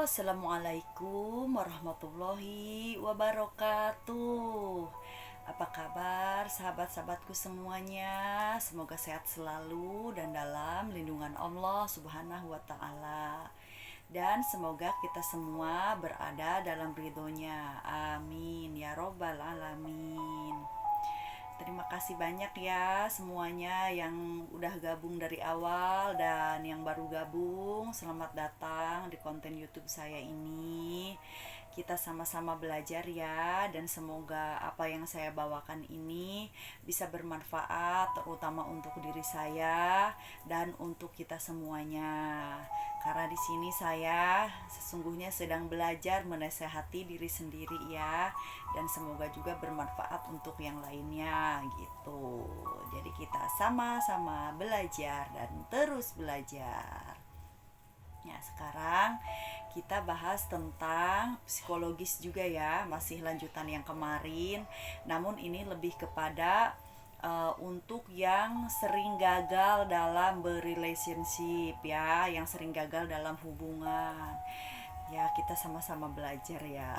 Assalamualaikum warahmatullahi wabarakatuh. Apa kabar sahabat-sahabatku semuanya? Semoga sehat selalu dan dalam lindungan Allah Subhanahu wa taala. Dan semoga kita semua berada dalam ridhonya. Amin ya robbal alamin. Terima kasih banyak ya semuanya yang udah gabung dari awal dan yang baru gabung. Selamat datang di konten YouTube saya ini. Kita sama-sama belajar ya, dan semoga apa yang saya bawakan ini bisa bermanfaat terutama untuk diri saya dan untuk kita semuanya. Karena di sini saya sesungguhnya sedang belajar menasehati diri sendiri ya, dan semoga juga bermanfaat untuk yang lainnya gitu. Jadi kita sama-sama belajar dan terus belajar. Ya, sekarang kita bahas tentang psikologis juga ya, masih lanjutan yang kemarin. Namun ini lebih kepada untuk yang sering gagal dalam berrelationship ya, yang sering gagal dalam hubungan. Ya, kita sama-sama belajar ya.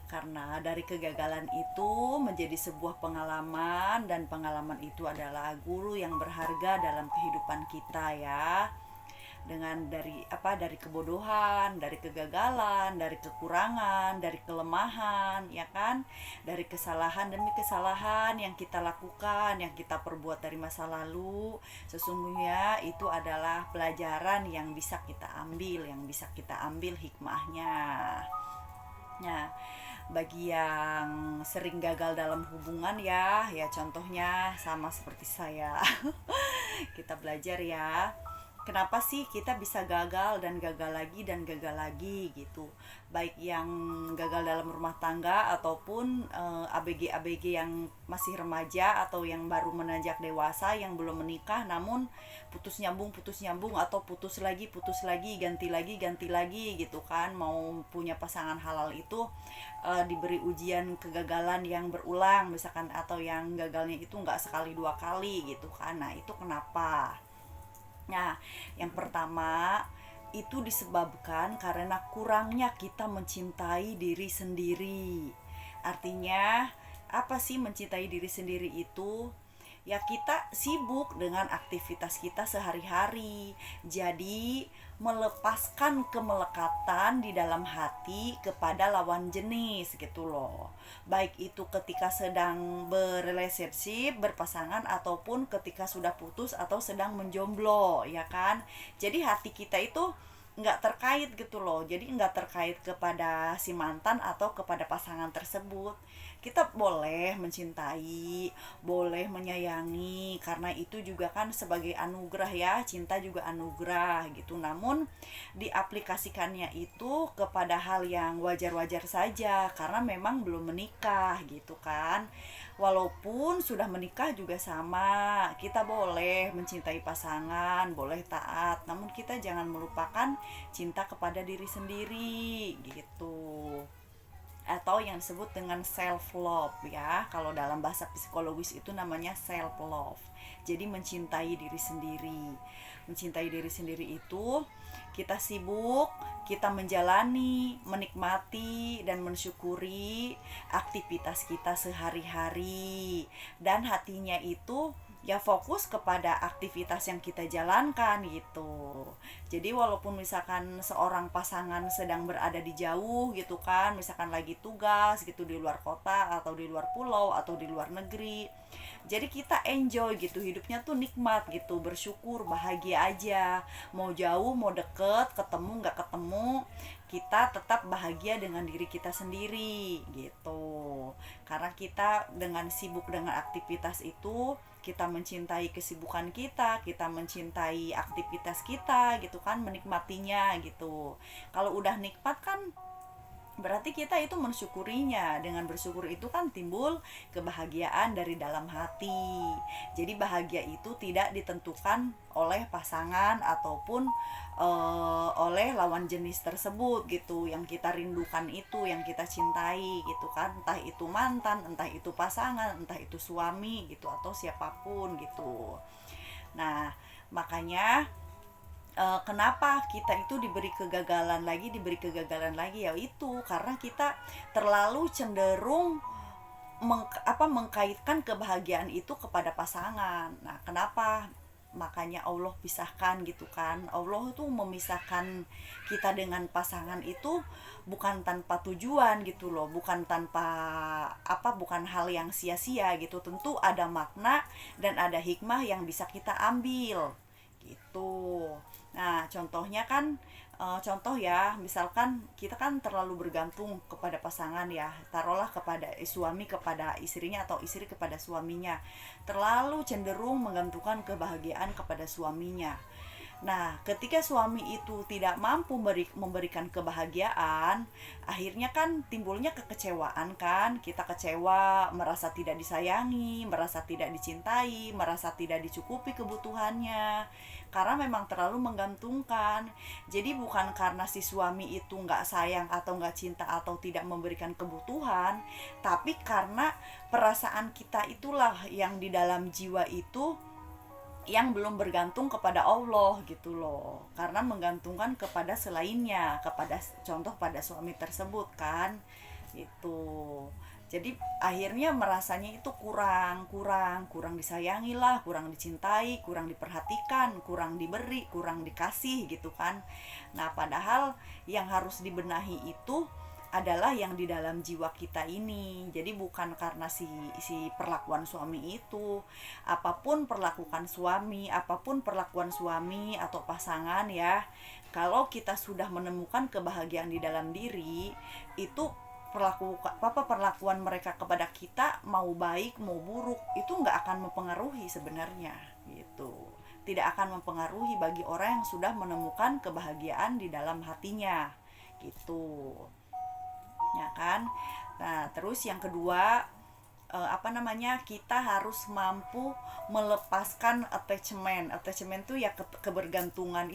Karena dari kegagalan itu menjadi sebuah pengalaman, dan pengalaman itu adalah guru yang berharga dalam kehidupan kita ya. Dengan dari kebodohan, dari kegagalan, dari kekurangan, dari kelemahan, ya kan? Dari kesalahan demi kesalahan yang kita lakukan, yang kita perbuat dari masa lalu, sesungguhnya itu adalah pelajaran yang bisa kita ambil, hikmahnya. Nah, bagi yang sering gagal dalam hubungan ya contohnya sama seperti saya. Kita belajar ya. Kenapa sih kita bisa gagal dan gagal lagi dan gagal lagi gitu. Baik yang gagal dalam rumah tangga ataupun ABG-ABG yang masih remaja atau yang baru menanjak dewasa, yang belum menikah namun putus nyambung atau putus lagi ganti lagi gitu kan. Mau punya pasangan halal itu diberi ujian kegagalan yang berulang misalkan, atau yang gagalnya itu nggak sekali dua kali gitu kan. Nah, itu kenapa? Nah, yang pertama itu disebabkan karena kurangnya kita mencintai diri sendiri. Artinya, apa sih mencintai diri sendiri itu? Ya, kita sibuk dengan aktivitas kita sehari-hari. Jadi, melepaskan kemelekatan di dalam hati kepada lawan jenis gitu loh. Baik itu ketika sedang berrelationship, berpasangan, ataupun ketika sudah putus atau sedang menjomblo, ya kan? Jadi hati kita itu nggak terkait gitu loh. Jadi nggak terkait kepada si mantan atau kepada pasangan tersebut. Kita boleh mencintai, boleh menyayangi, karena itu juga kan sebagai anugerah ya, cinta juga anugerah gitu. Namun diaplikasikannya itu kepada hal yang wajar-wajar saja, karena memang belum menikah gitu kan. Walaupun sudah menikah juga sama, kita boleh mencintai pasangan, boleh taat, namun kita jangan melupakan cinta kepada diri sendiri gitu, atau yang disebut dengan self love ya. Kalau dalam bahasa psikologis itu namanya self love. Jadi mencintai diri sendiri. Mencintai diri sendiri itu kita sibuk, kita menjalani, menikmati dan mensyukuri aktivitas kita sehari-hari, dan hatinya itu ya fokus kepada aktivitas yang kita jalankan gitu. Jadi walaupun misalkan seorang pasangan sedang berada di jauh gitu kan, misalkan lagi tugas gitu di luar kota atau di luar pulau atau di luar negeri, jadi kita enjoy gitu, hidupnya tuh nikmat gitu, bersyukur, bahagia aja. Mau jauh mau deket, ketemu nggak ketemu, kita tetap bahagia dengan diri kita sendiri gitu. Karena kita dengan sibuk dengan aktivitas itu, kita mencintai kesibukan kita mencintai aktivitas kita gitu kan, menikmatinya gitu. Kalau udah nikmat kan berarti kita itu mensyukurinya. Dengan bersyukur itu kan timbul kebahagiaan dari dalam hati. Jadi bahagia itu tidak ditentukan oleh pasangan ataupun oleh lawan jenis tersebut gitu, yang kita rindukan itu, yang kita cintai gitu kan, entah itu mantan, entah itu pasangan, entah itu suami gitu, atau siapapun gitu. Nah, makanya kenapa kita itu diberi kegagalan lagi, yaitu karena kita terlalu cenderung mengkaitkan kebahagiaan itu kepada pasangan. Nah, kenapa? Makanya Allah pisahkan gitu kan. Allah itu memisahkan kita dengan pasangan itu bukan tanpa tujuan gitu loh, bukan tanpa bukan hal yang sia-sia gitu. Tentu ada makna dan ada hikmah yang bisa kita ambil gitu. Nah, contoh ya, misalkan kita kan terlalu bergantung kepada pasangan ya, taruhlah kepada suami kepada istrinya atau istri kepada suaminya, terlalu cenderung menggantungkan kebahagiaan kepada suaminya. Nah, ketika suami itu tidak mampu memberikan kebahagiaan, akhirnya kan timbulnya kekecewaan kan, kita kecewa, merasa tidak disayangi, merasa tidak dicintai, merasa tidak dicukupi kebutuhannya, karena memang terlalu menggantungkan. Jadi bukan karena si suami itu nggak sayang atau nggak cinta atau tidak memberikan kebutuhan, tapi karena perasaan kita itulah yang di dalam jiwa itu yang belum bergantung kepada Allah gitu loh, karena menggantungkan kepada selainnya, contoh pada suami tersebut kan itu. Jadi akhirnya merasanya itu kurang disayangi lah, kurang dicintai, kurang diperhatikan, kurang diberi, kurang dikasih gitu kan. Nah, padahal yang harus dibenahi itu adalah yang di dalam jiwa kita ini. Jadi bukan karena si perlakuan suami itu. Apapun perlakuan suami atau pasangan ya, kalau kita sudah menemukan kebahagiaan di dalam diri, itu perlakuan mereka kepada kita, mau baik mau buruk, itu nggak akan mempengaruhi sebenarnya gitu. Tidak akan mempengaruhi bagi orang yang sudah menemukan kebahagiaan di dalam hatinya gitu ya kan. Nah, terus yang kedua, kita harus mampu melepaskan attachment tuh ya ketergantungan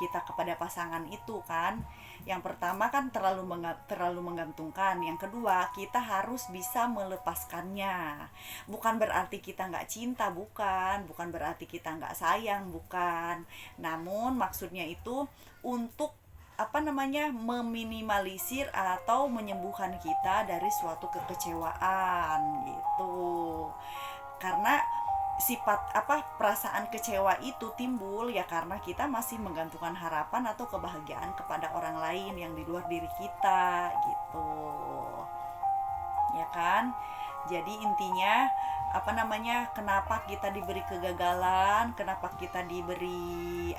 kita kepada pasangan itu kan. Yang pertama kan terlalu menggantungkan, yang kedua kita harus bisa melepaskannya. Bukan berarti kita nggak cinta, bukan berarti kita nggak sayang, bukan, namun maksudnya itu untuk meminimalisir atau menyembuhkan kita dari suatu kekecewaan gitu. Karena perasaan kecewa itu timbul ya karena kita masih menggantungkan harapan atau kebahagiaan kepada orang lain yang di luar diri kita gitu ya kan. Jadi intinya kenapa kita diberi kegagalan, kenapa kita diberi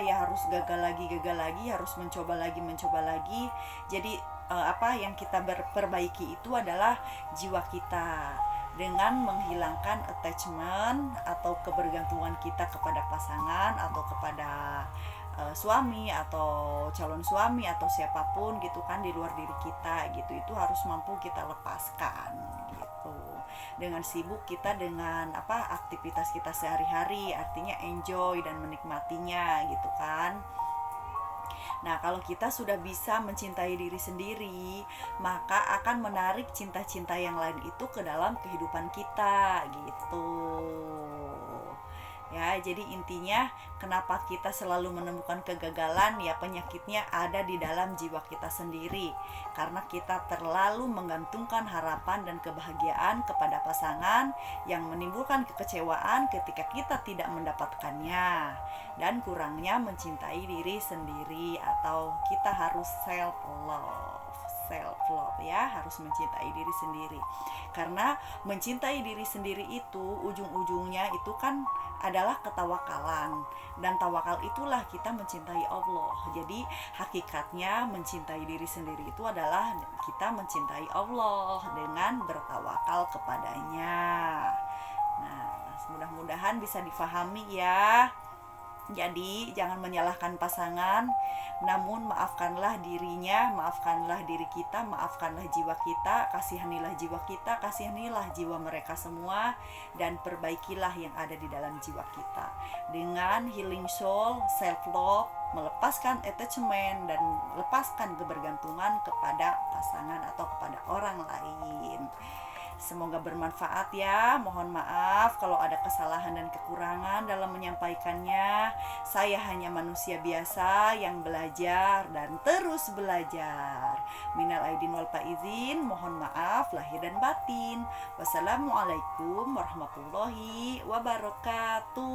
harus gagal lagi, harus mencoba lagi. Jadi yang kita perbaiki itu adalah jiwa kita dengan menghilangkan attachment atau kebergantungan kita kepada pasangan atau kepada suami atau calon suami atau siapapun gitu kan di luar diri kita gitu. Itu harus mampu kita lepaskan gitu. Dengan sibuk kita dengan aktivitas kita sehari-hari, artinya enjoy dan menikmatinya gitu kan. Nah, kalau kita sudah bisa mencintai diri sendiri, maka akan menarik cinta-cinta yang lain itu ke dalam kehidupan kita gitu. Ya, jadi intinya kenapa kita selalu menemukan kegagalan, ya penyakitnya ada di dalam jiwa kita sendiri. Karena kita terlalu menggantungkan harapan dan kebahagiaan kepada pasangan yang menimbulkan kekecewaan ketika kita tidak mendapatkannya. Dan kurangnya mencintai diri sendiri, atau kita harus self love ya, harus mencintai diri sendiri. Karena mencintai diri sendiri itu ujung-ujungnya itu kan adalah ketawakalan, dan tawakal itulah kita mencintai Allah. Jadi hakikatnya mencintai diri sendiri itu adalah kita mencintai Allah dengan bertawakal kepadanya. Nah, mudah-mudahan bisa difahami ya. Jadi jangan menyalahkan pasangan, namun maafkanlah dirinya, maafkanlah diri kita, maafkanlah jiwa kita, kasihanilah jiwa kita, kasihanilah jiwa mereka semua, dan perbaikilah yang ada di dalam jiwa kita. Dengan healing soul, self love, melepaskan attachment dan lepaskan kebergantungan kepada pasangan atau kepada orang lain. Semoga bermanfaat ya. Mohon maaf kalau ada kesalahan dan kekurangan dalam menyampaikannya. Saya hanya manusia biasa yang belajar dan terus belajar. Minal aidin wal faizin, mohon maaf lahir dan batin. Wassalamualaikum warahmatullahi wabarakatuh.